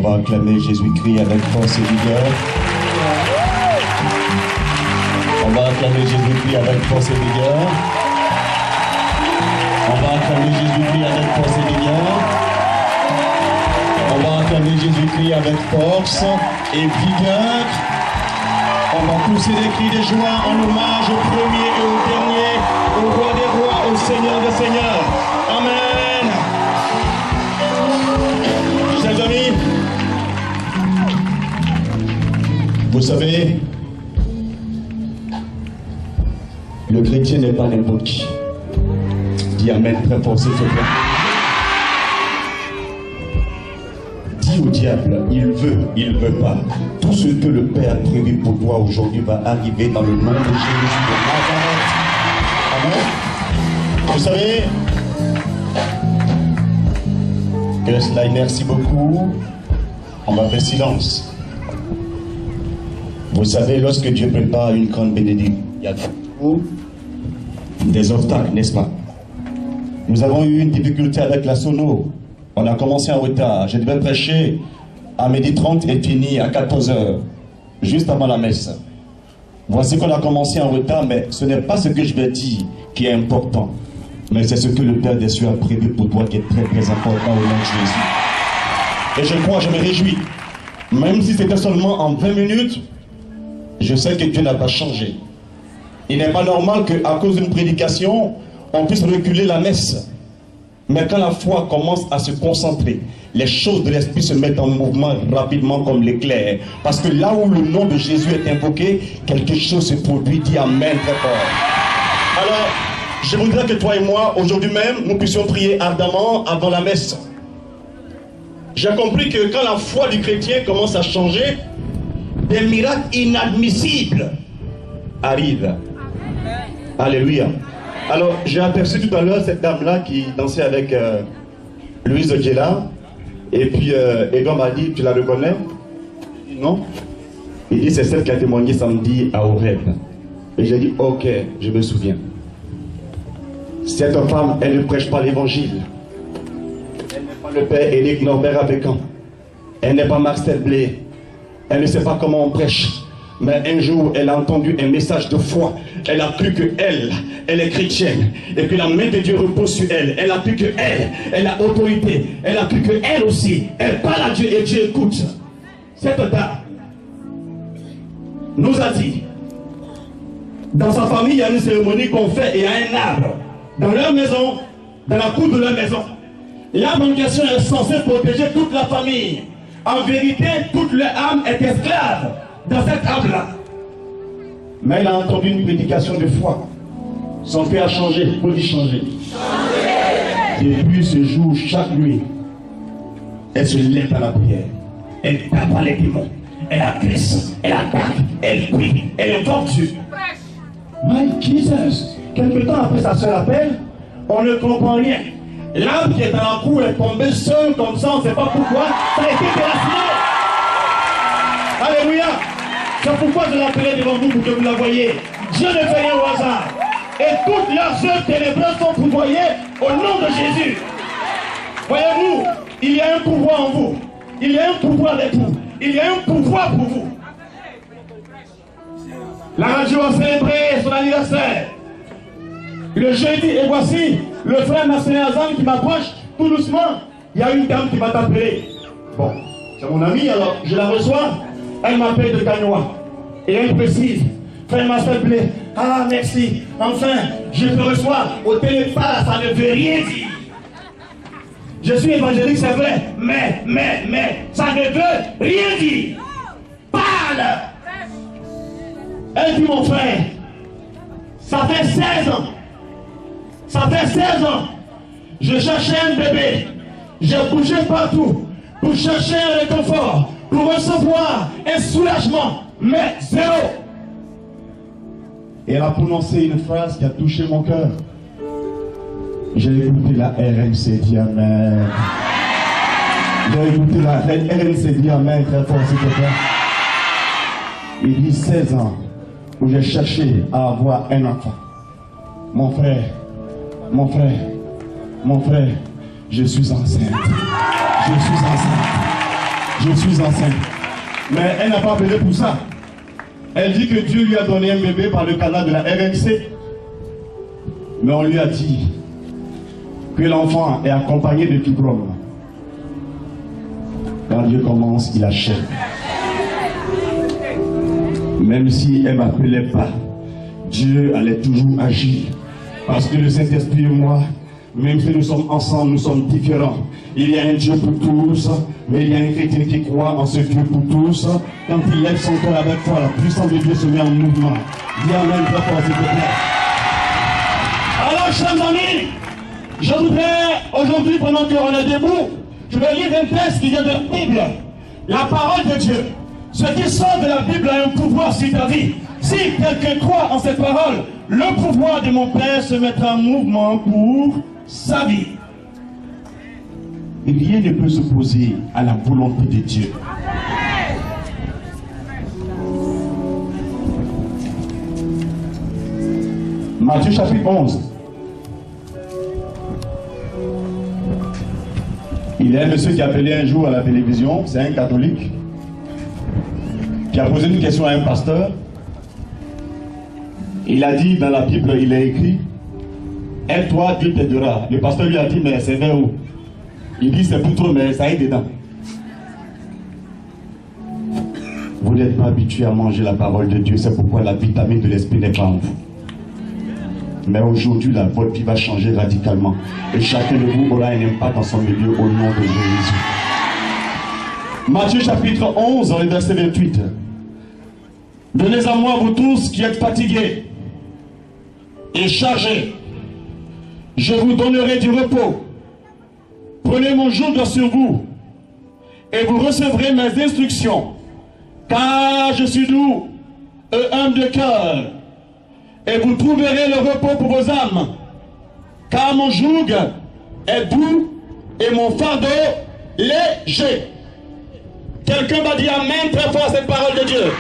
va acclamer Jésus-Christ avec force et vigueur. On va acclamer Jésus-Christ avec force et vigueur. On va acclamer Jésus-Christ avec force et vigueur. On va acclamer Jésus-Christ avec force et vigueur. On va pousser des cris de joie en hommage au premier et au dernier, au roi des rois, au Seigneur des seigneurs. Amen. Chers amis, vous savez, le chrétien n'est pas n'importe qui. Dis amen très fort s'il te plaît. Dis au diable, il veut pas. Tout ce que le Père a prévu pour toi aujourd'hui va arriver dans le nom de Jésus de Nazareth. Amen. Vous savez, que cela, merci beaucoup. On va faire silence. Vous savez, lorsque Dieu prépare une grande bénédiction, il y a toujours des obstacles, n'est-ce pas? Nous avons eu une difficulté avec la sono. On a commencé en retard. Je devais prêcher à 12h30 et finir à 14h, juste avant la messe. Voici qu'on a commencé en retard, mais ce n'est pas ce que je vais dire qui est important, mais c'est ce que le Père des cieux a prévu pour toi qui est très très important au nom de Jésus. Et je crois, je me réjouis. Même si c'était seulement en 20 minutes, je sais que Dieu n'a pas changé. Il n'est pas normal qu'à cause d'une prédication, on puisse reculer la messe. Mais quand la foi commence à se concentrer, les choses de l'esprit se mettent en mouvement rapidement comme l'éclair. Parce que là où le nom de Jésus est invoqué, quelque chose se produit. Dis amen très fort. Alors, je voudrais que toi et moi, aujourd'hui même, nous puissions prier ardemment avant la messe. J'ai compris que quand la foi du chrétien commence à changer, des miracles inadmissibles arrivent. Alléluia. Alors, j'ai aperçu tout à l'heure cette dame-là qui dansait avec Louise Ojela. Et puis, Edouard m'a dit, tu la reconnais? Non. Il dit, c'est celle qui a témoigné samedi à Horeb. Et j'ai dit, ok, je me souviens. Cette femme, elle ne prêche pas l'évangile. Elle n'est pas le père Éric Norbert Abécan. Elle n'est pas Marcel Blé. Elle ne sait pas comment on prêche. Mais un jour, elle a entendu un message de foi. Elle a cru que elle est chrétienne. Et que la main de Dieu repose sur elle. Elle a cru que elle a autorité. Elle a cru que elle aussi, elle parle à Dieu et Dieu écoute. Cette dame nous a dit, dans sa famille, il y a une cérémonie qu'on fait et il y a un arbre. Dans leur maison, dans la cour de leur maison. L'arbre en question est censé protéger toute la famille. En vérité, toute leur âme est esclave dans cet arbre-là. Mais elle a entendu une prédication de foi. Son cœur a changé. Il faut lui changer. Depuis ce jour, chaque nuit, elle se lève à la prière. Elle tape à les démons. Elle agresse, elle attaque, elle prie, elle invoque Dieu. My Jesus. Quelque temps après sa soeur appelle, on ne comprend rien. L'arbre qui est dans la cour est tombé seul comme ça, on ne sait pas pourquoi. Ça a été déraciné. Alléluia. C'est pourquoi je l'appelais devant vous pour que vous la voyez. Dieu ne fait rien au hasard. Et toutes leurs œuvres ténébreuses sont pourvoyées au nom de Jésus. Voyez-vous, il y a un pouvoir en vous. Il y a un pouvoir avec vous. Il y a un pouvoir pour vous. La radio a célébré son anniversaire. Le jeudi, et voici le frère Marcelin Azam qui m'approche tout doucement. Il y a une dame qui va t'appeler. Bon, c'est mon amie, alors je la reçois. Elle m'appelle de Canois. Et elle précise, frère Marcel Blé, ah merci, enfin, je te reçois au téléphone, ça ne veut rien dire. Je suis évangélique, c'est vrai, mais, ça ne veut rien dire. Parle. Elle dit, mon frère, ça fait 16 ans. Ça fait 16 ans. Je cherchais un bébé. J'ai bougé partout pour chercher un réconfort, pour recevoir un soulagement, mais zéro. Et elle a prononcé une phrase qui a touché mon cœur. J'ai écouté la RNC, dit amen. J'ai écouté la RNC, dit amen, très fort s'il te plaît. Il dit 16 ans où j'ai cherché à avoir un enfant. Mon frère, je suis enceinte. Je Je suis enceinte. Mais elle n'a pas appelé pour ça. Elle dit que Dieu lui a donné un bébé par le canal de la RNC. Mais on lui a dit que l'enfant est accompagné de fibromes. Quand Dieu commence, il achève. Même si elle ne m'appelait pas, Dieu allait toujours agir. Parce que le Saint-Esprit et moi, même si nous sommes ensemble, nous sommes différents. Il y a un Dieu pour tous, mais il y a un chrétien qui croit en ce Dieu pour tous. Quand il lève son corps avec foi, la puissance de Dieu se met en mouvement. Dis amen, très fort, s'il te plaît. Alors, chers amis, je voudrais aujourd'hui, pendant qu'on est debout, je vais lire un texte qui vient de la Bible. La parole de Dieu. Ce qui sort de la Bible a un pouvoir sur ta vie. Si quelqu'un croit en cette parole, le pouvoir de mon Père se mettra en mouvement pour sa vie. Et rien ne peut s'opposer à la volonté de Dieu. Matthieu chapitre 11. Il y a un monsieur qui a appelé un jour à la télévision, c'est un catholique, qui a posé une question à un pasteur. Il a dit dans la Bible, il est écrit, aide-toi, Dieu t'aidera. Le pasteur lui a dit, mais c'est vers où? Il dit, c'est pour trop, mais ça est dedans. Vous n'êtes pas habitué à manger la parole de Dieu, c'est pourquoi la vitamine de l'esprit n'est pas en vous. Mais aujourd'hui, votre vie va changer radicalement. Et chacun de vous aura un impact dans son milieu au nom de Jésus. Matthieu chapitre 11, verset 28. Venez à moi, vous tous qui êtes fatigués et chargés. Je vous donnerai du repos. Prenez mon joug sur vous et vous recevrez mes instructions. Car je suis doux et humble de cœur. Et vous trouverez le repos pour vos âmes. Car mon joug est doux et mon fardeau léger. Quelqu'un va dire amen très fort à cette parole de Dieu.